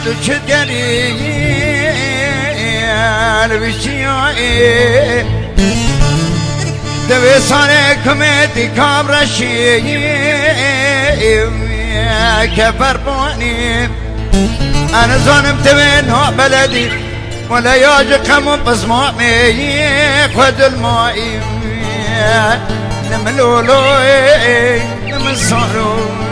تو چت گری الوشیای دوی سانه کمیتی کابرشی كفر بوني انا ظالم تبين هو بلدي ولا يعجق بصمامي خذ الماء نملولوي نمصروي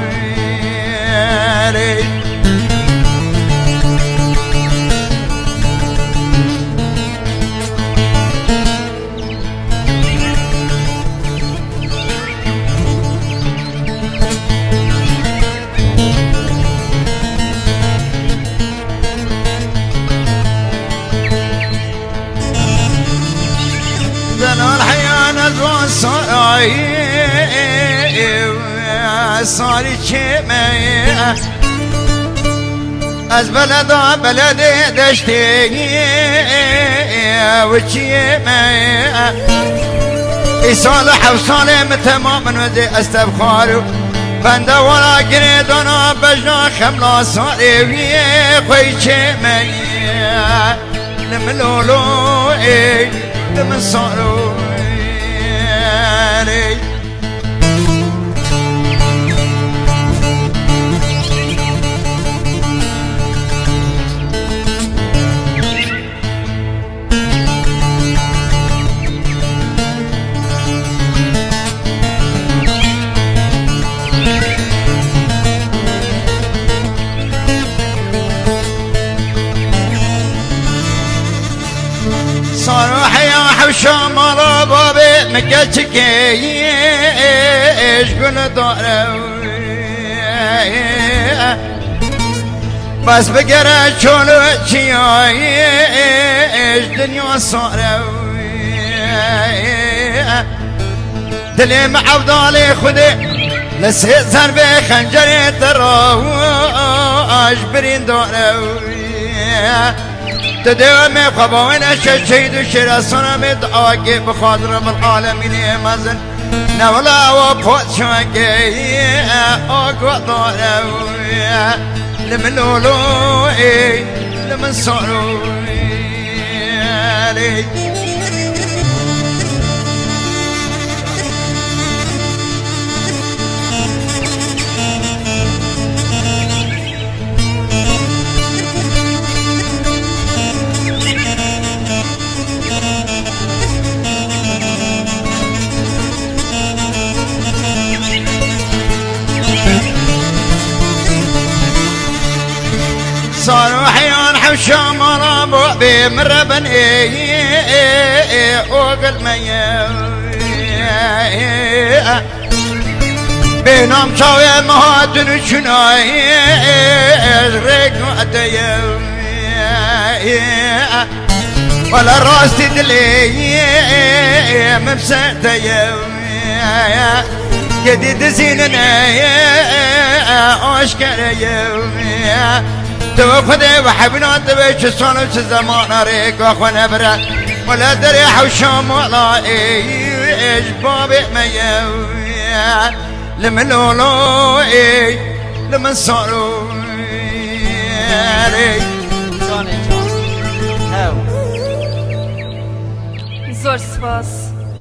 صاري شمية از بلدا بلد دشتي وشمية صالح وصالم تماما ودي استبخارو بنده ولا قريدنا بجنا خملا صاري خوي شمية لملولو لمن صارو صاروح يا حوشام ربابي مكتشك ايش قول داره بس بقرا شولو ايش دنيا صاره دلي معبدالي خذي لسيت زربي خنجري تراش برين داره تدوم خباونا شهيد وشراسنا مدعاكي بخاطر بالعالمين مازن نولا وفوت شوكي اقوى ضارو لملولو لمن صارو صاروا حيان حوشام رابو بمربن اوقل ميا بينام شاوي مهاتن شناي ريقو اتيا ولا راستي دلي مبساتيا جديد زيننا اشكريا توفدي وحبنا تبيش الصنم زمان ريك واخونا برا ولا دري حوشام ولا ايش بابي ميا لملولو لمن صاروا زور سپاس